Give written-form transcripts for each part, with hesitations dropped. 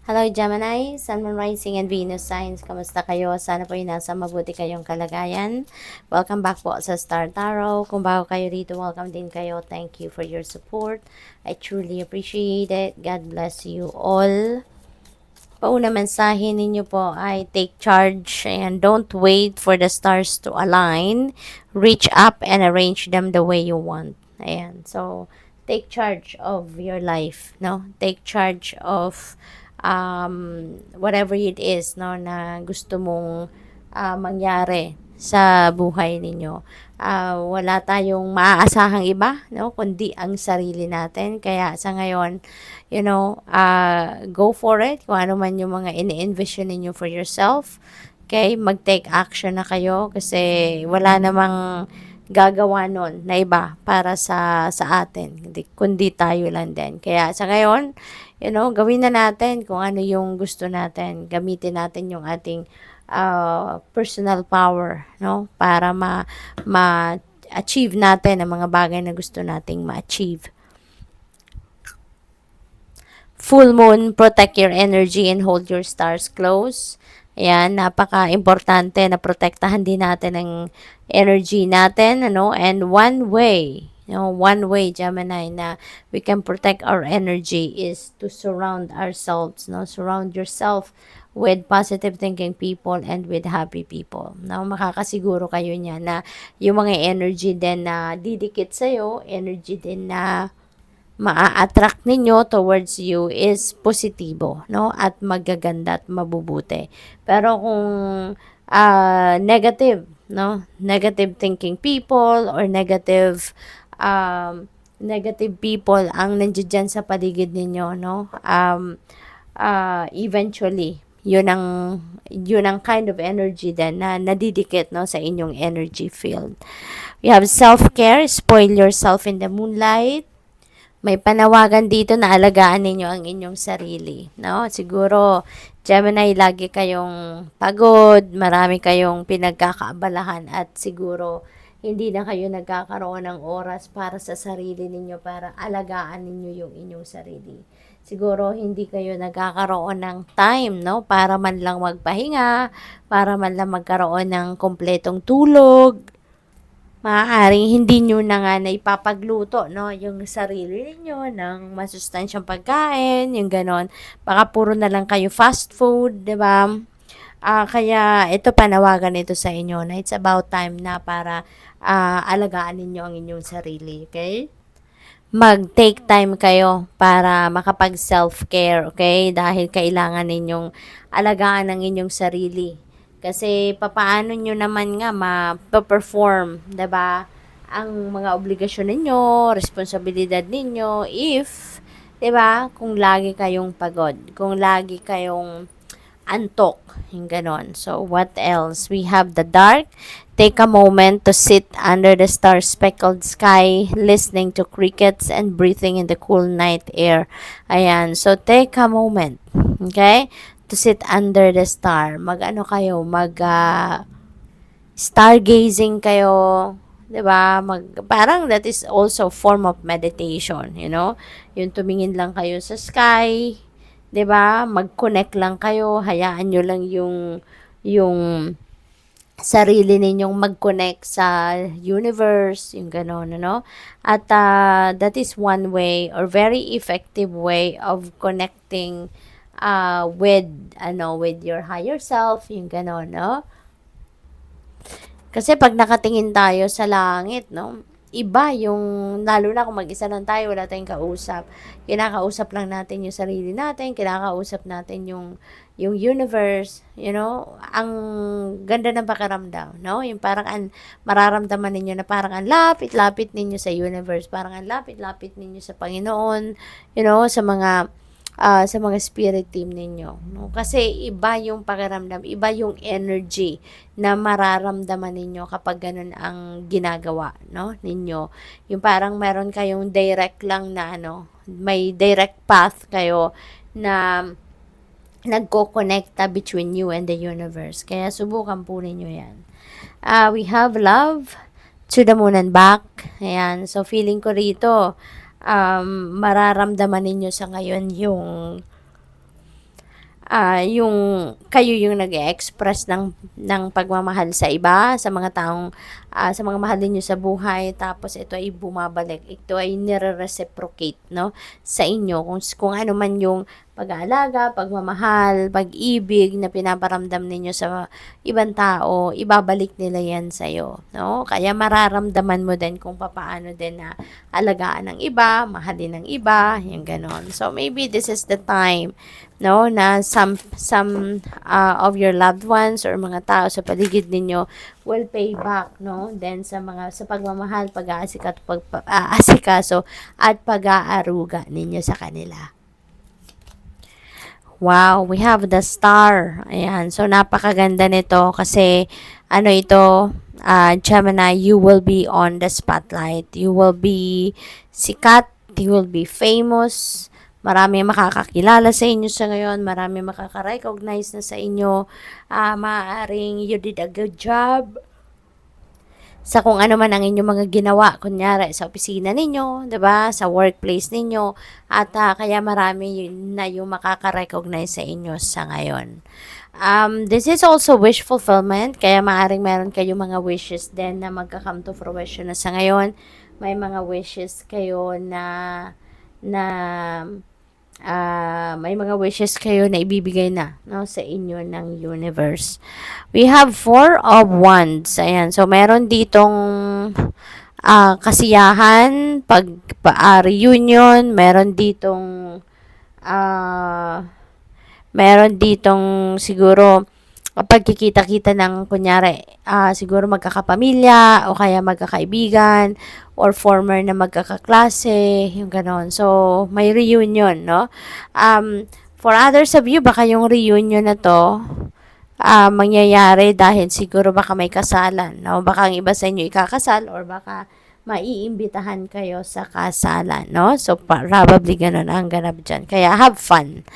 Hello Gemini, Sun, Moon, Rising, and Venus signs. Kamusta kayo? Sana po ay nasa mabuti kayong kalagayan. Welcome back po sa Star Tarot. Kung bago kayo rito, welcome din kayo. Thank you for your support. I truly appreciate it. God bless you all. Pauna mensahe ninyo po ay take charge and don't wait for the stars to align. Reach up and arrange them the way you want. Ayan. So, take charge of your life, no? Take charge of whatever it is, no, na gusto mong mangyari sa buhay ninyo. Wala tayong maaasahang iba, no, kundi ang sarili natin. Kaya sa ngayon, go for it. Kung ano man yung mga ini-envision ninyo for yourself. Okay, mag-take action na kayo kasi wala namang gagawa nun na iba para sa atin, kundi tayo lang din. Kaya sa ngayon, gawin na natin kung ano yung gusto natin. Gamitin natin yung ating personal power, no? Para ma-achieve natin ang mga bagay na gusto nating ma-achieve. Full moon, protect your energy and hold your stars close. Ayan, napaka-importante na protektahan din natin ang energy natin, and one way, Gemini, na we can protect our energy is to surround ourselves, surround yourself with positive thinking people and with happy people. Makakasiguro kayo niya na yung mga energy din na didikit sa'yo, energy din na maa-attract ninyo towards you is positibo, no? At magaganda at mabubuti. Pero kung negative, no? Negative thinking people or negative people ang nandiyan sa paligid ninyo, no? Eventually, yun ang kind of energy din na nadidikit, no, sa inyong energy field. You have self-care, spoil yourself in the moonlight. May panawagan dito na alagaan ninyo ang inyong sarili, no? Siguro, Gemini, lagi kayong pagod, marami kayong pinagkakaabalahan at siguro hindi na kayo nagkakaroon ng oras para sa sarili ninyo, para alagaan ninyo yung inyong sarili. Siguro hindi kayo nagkakaroon ng time, no? Para man lang magpahinga, para man lang magkaroon ng kompletong tulog. Maaaring hindi nyo na nga na ipapagluto, no, yung sarili niyo ng masustansyang pagkain, yung ganon. Baka puro na lang kayo fast food, di ba? Kaya ito panawagan ito sa inyo na it's about time na para alagaan ninyo ang inyong sarili, okay? Mag-take time kayo para makapag self-care, okay? Dahil kailangan ninyong alagaan ang inyong sarili. Kasi papaano nyo naman nga ma-perform, 'di ba? Ang mga obligasyon ninyo, responsibilidad ninyo if 'di ba? Kung lagi kayong pagod, kung lagi kayong antok, yung ganon. So what else? We have the dark. Take a moment to sit under the star-speckled sky, listening to crickets and breathing in the cool night air. Ayan. So, take a moment, okay, to sit under the star. Mag-ano kayo, stargazing kayo, 'di ba? Parang that is also form of meditation, Yung tumingin lang kayo sa sky, 'di ba? Mag-connect lang kayo, hayaan niyo lang yung sarili ninyong mag-connect sa universe, yung gano'n, At that is one way or very effective way of connecting with your higher self, yung gano'n, no? Kasi pag nakatingin tayo sa langit, no, iba yung, lalo na kung mag-isa lang tayo, wala tayong kausap. Kinakausap lang natin yung sarili natin, kinakausap natin yung universe, ang ganda ng pakiramdam, no? Yung parang mararamdaman ninyo na parang ang lapit-lapit ninyo sa universe, parang ang lapit-lapit ninyo sa Panginoon, sa mga spirit team ninyo, no? Kasi iba yung pakiramdam, iba yung energy na mararamdaman ninyo kapag ganun ang ginagawa, no, ninyo. Yung parang meron kayong direct lang na may direct path kayo na nagko-connecta between you and the universe. Kaya subukan po ninyo yan. We have love to the moon and back. Ayan. So, feeling ko rito, mararamdaman ninyo sa ngayon yung yung kayo yung nag-express ng pagmamahal sa iba, sa mga taong sa mga mahal niyo sa buhay, tapos ito ay bumabalik, ito ay nire-reciprocate, no, sa inyo kung ano man yung pag-aalaga, pagmamahal, pag-ibig na pinaparamdam ninyo sa ibang tao, ibabalik nila yan sa iyo, no? Kaya mararamdaman mo din kung paano din na alagaan ng iba, mahalin ng iba, yung ganon. So maybe this is the time, no, na some of your loved ones or mga tao sa paligid ninyo will pay back, no, then sa pagmamahal, pag-aasikaso at pag-aaruga ninyo sa kanila. Wow, we have the star. Ayan, so napakaganda nito kasi ano ito, Gemini, you will be on the spotlight. You will be sikat, you will be famous. Marami makakakilala sa inyo sa ngayon, marami makaka-recognize na sa inyo. Maaaring you did a good job sa kung ano man ang inyong mga ginawa, kunyari sa opisina ninyo, 'di ba? Sa workplace ninyo, at kaya marami na yung makaka-recognize sa inyo sa ngayon. This is also wish fulfillment, kaya maaring meron kayong mga wishes din na magka-come to fruition na sa ngayon. May mga wishes kayo na may mga wishes kayo na ibibigay na, no, sa inyo ng universe. We have Four of Wands. Ayan. So, meron ditong kasiyahan, reunion, uh, meron ditong siguro pagkikita-kita ng kunyari, siguro magkakapamilya o kaya magkakaibigan or former na magkakaklase, yung ganon. So, may reunion, no? For others of you, baka yung reunion na to, mangyayari dahil siguro baka may kasalan, no? Baka ang iba sa inyo ikakasal or baka maiimbitahan kayo sa kasalan, no? So, probably ganun ang ganap dyan. Kaya, have fun.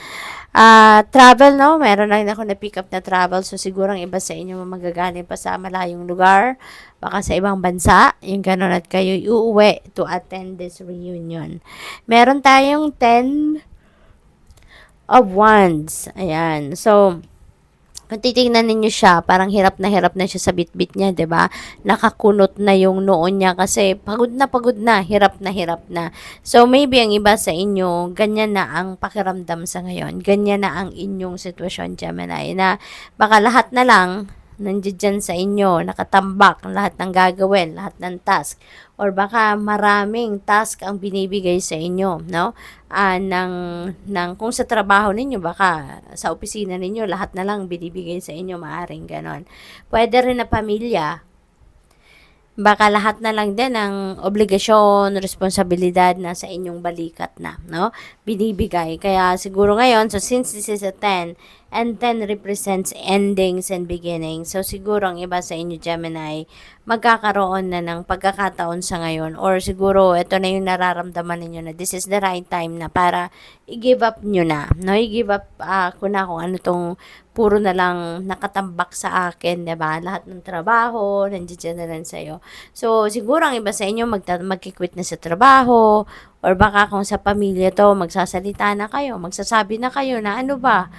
Travel, no? Meron na ako na-pick up na travel. So, siguro ang iba sa inyo magagaling pa sa malayong lugar. Baka sa ibang bansa. Yung ganun at kayo uuwi to attend this reunion. Meron tayong 10 of Wands. Ayan. So, kung titingnan ninyo siya, parang hirap na siya sa bitbit niya, 'di ba? Nakakunot na yung noon niya kasi pagod na, hirap na hirap na. So maybe ang iba sa inyo, ganyan na ang pakiramdam sa ngayon. Ganyan na ang inyong sitwasyon, Gemini, na baka lahat na lang nandiyan sa inyo, nakatambak, lahat ng gagawin, lahat ng task, or baka maraming task ang binibigay sa inyo, no? Kung sa trabaho ninyo, baka sa opisina ninyo, lahat na lang binibigay sa inyo, maaring ganon. Pwede rin na pamilya, baka lahat na lang din ng obligasyon, responsibilidad na sa inyong balikat na, no? Binibigay. Kaya siguro ngayon, so since this is a 10, and 10 represents endings and beginnings, so siguro ang iba sa inyo, Gemini, magkakaroon na ng pagkakataon sa ngayon, or siguro ito na yung nararamdaman ninyo na this is the right time na para i-give up nyo na, no? I-give up kung ano tong puro na lang nakatambak sa akin, 'di ba? Lahat ng trabaho nandiyan na lang sa'yo. So, siguro ang iba sa inyo magki-quit na sa trabaho, or baka kung sa pamilya to, magsasalita na kayo, magsasabi na kayo na ano ba,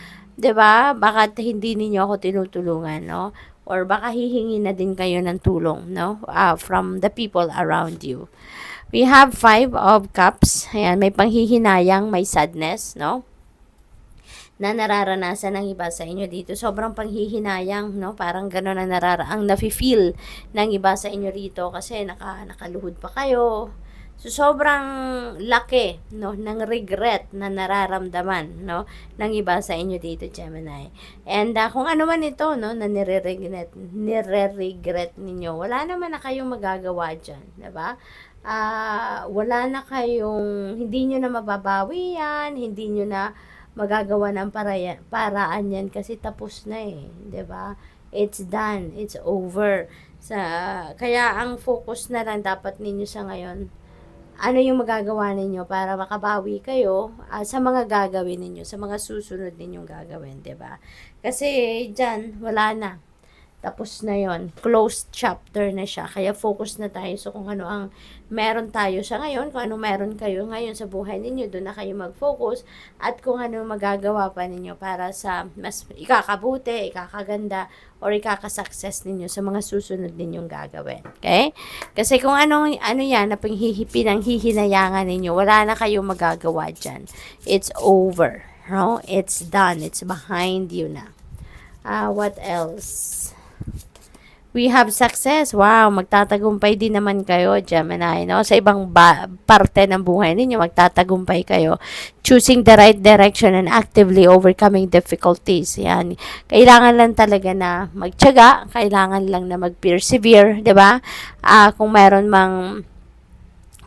'di ba? Baka hindi niyo ako tinutulungan, no? Or baka hihingi na din kayo ng tulong, no? From the people around you. We have 5 of Cups. Ayan, may panghihinayang, may sadness, no? Na nararanasan ng iba sa inyo dito. Sobrang panghihinayang, no? Parang gano'n ang nafe-feel ng iba sa inyo rito kasi nakaluhod pa kayo. So, sobrang laki, no, ng regret na nararamdaman, no, ng iba sa inyo dito, Gemini. And kung ano man ito, no, na nire-regret ninyo, wala naman na kayong magagawa dyan, diba? Wala na kayong, hindi nyo na mababawi yan, hindi nyo na magagawa ng paraan yan kasi tapos na eh, 'di ba? It's done, it's over. Kaya ang focus na lang dapat ninyo sa ngayon, ano yung magagawa ninyo para makabawi kayo sa mga gagawin ninyo, sa mga susunod ninyong gagawin, 'di ba? Kasi diyan wala na. tapos na yon, closed chapter na siya. Kaya focus na tayo so kung ano ang meron tayo sa ngayon, kung ano meron kayo ngayon sa buhay ninyo, doon na kayo mag-focus at kung ano magagawa pa ninyo para sa mas ikakabuti, ikakaganda, or ikaka-success ninyo sa mga susunod ninyong gagawin. Okay? Kasi kung ano yan, na pinanghihinayangan ninyo, wala na kayong magagawa dyan. It's over. No? It's done. It's behind you na. What else? We have success. Wow, magtatagumpay din naman kayo, Gemini, no? Sa ibang parte ng buhay ninyo, magtatagumpay kayo. Choosing the right direction and actively overcoming difficulties. Yan. Kailangan lang talaga na magtiyaga, kailangan lang na mag-persevere, 'di ba? Kung meron mang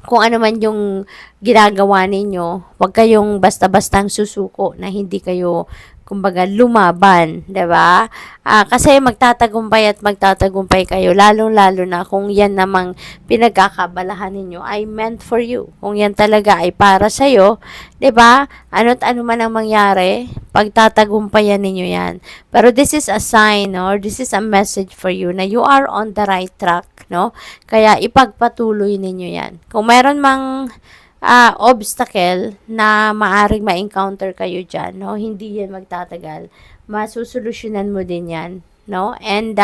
kung ano man yung ginagawa ninyo, huwag kayong basta-bastang susuko na hindi kayo kumbaga lumaban, 'di ba? Kasi magtatagumpay kayo, lalong-lalo na kung yan namang pinagkakabalahan ninyo ay meant for you. Kung yan talaga ay para sa iyo, 'di ba? Ano't ano man ang mangyari, pagtatagumpayan ninyo yan. Pero this is a sign, or this is a message for you na you are on the right track, no? Kaya ipagpatuloy ninyo yan. Kung meron mang obstacle na maaring ma-encounter kayo dyan, no? Hindi yan magtatagal. Masusolusyonan mo din yan, no? And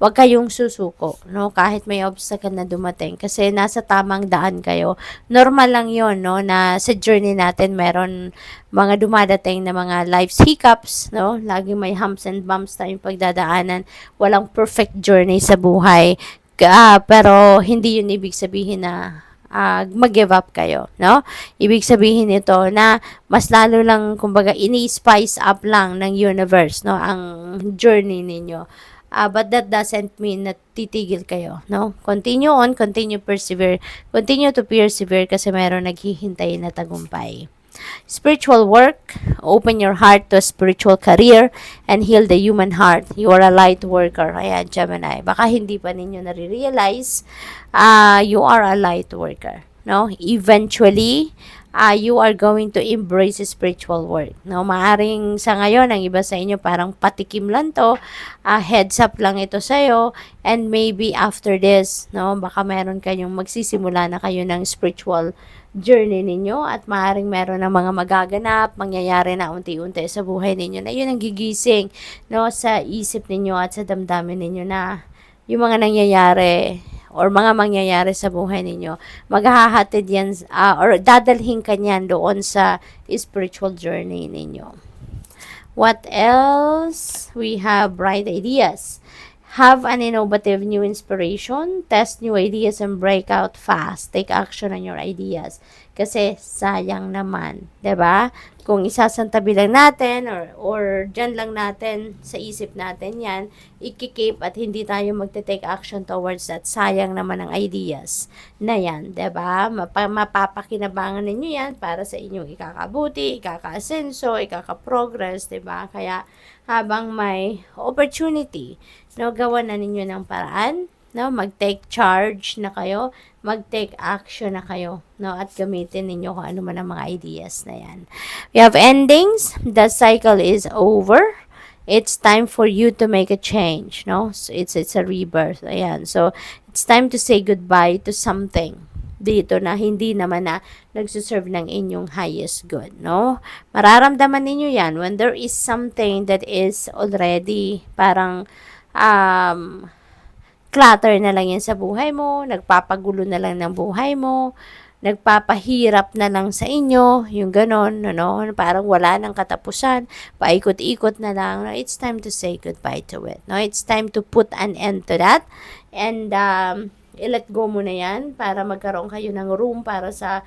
wag kayong susuko, no? Kahit may obstacle na dumating kasi nasa tamang daan kayo. Normal lang 'yon, no? Na sa journey natin meron mga dumadating na mga life's hiccups, no? Laging may humps and bumps tayong pagdadaanan. Walang perfect journey sa buhay. Pero hindi 'yun ibig sabihin na mag-give up kayo, no? Ibig sabihin nito na mas lalo lang, kumbaga, ini-spice up lang ng universe, no? Ang journey ninyo. But that doesn't mean na titigil kayo, no? Continue on, continue to persevere kasi meron naghihintay na tagumpay. Spiritual work, open your heart to a spiritual career and heal the human heart. You are a light worker. Ayan, Gemini. Baka hindi pa ninyo nare-realize, you are a light worker. No? Eventually, you are going to embrace spiritual work. No? Maaring sa ngayon, ang iba sa inyo parang patikim lang to, heads up lang ito sa'yo, and maybe after this, no, baka meron kayong magsisimula na kayo ng spiritual journey ninyo at maaaring meron ng mga magaganap, mangyayari na unti-unti sa buhay ninyo na yun ang gigising, no, sa isip ninyo at sa damdamin ninyo na yung mga nangyayari or mga mangyayari sa buhay ninyo, maghahatid yan or dadalhin kanyan doon sa spiritual journey ninyo. What else? We have bright ideas. Have an innovative new inspiration, test new ideas, and break out fast. Take action on your ideas. Kasi sayang naman, 'di ba? Kung isasantabi lang natin or dyan lang natin sa isip natin yan, ikikip at hindi tayo magte-take action towards that. Sayang naman ang ideas na yan, 'di ba? Mapapakinabangan ninyo yan para sa inyong ikakabuti, ikaka-asenso, ikaka-progress, 'di ba? Kaya habang may opportunity, no, gawa na ninyo ng paraan, no, mag-take charge na kayo, mag-take action na kayo, no, at gamitin ninyo kung ano man ang mga ideas na yan. We have endings. The cycle is over. It's time for you to make a change, no? So it's a rebirth. Ayan. So it's time to say goodbye to something dito na hindi naman na nagsuserve ng inyong highest good, no? Mararamdaman ninyo yan when there is something that is already parang clutter na lang yan sa buhay mo, nagpapagulo na lang ng buhay mo, nagpapahirap na lang sa inyo, yung ganon, no? Parang wala nang katapusan, paikot-ikot na lang. It's time to say goodbye to it, no? It's time to put an end to that, and i-let go mo na yan para magkaroon kayo ng room para sa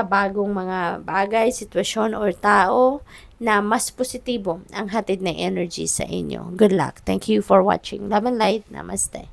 bagong mga bagay, sitwasyon, or tao na mas positibo ang hatid ng energy sa inyo. Good luck. Thank you for watching. Love and light. Namaste.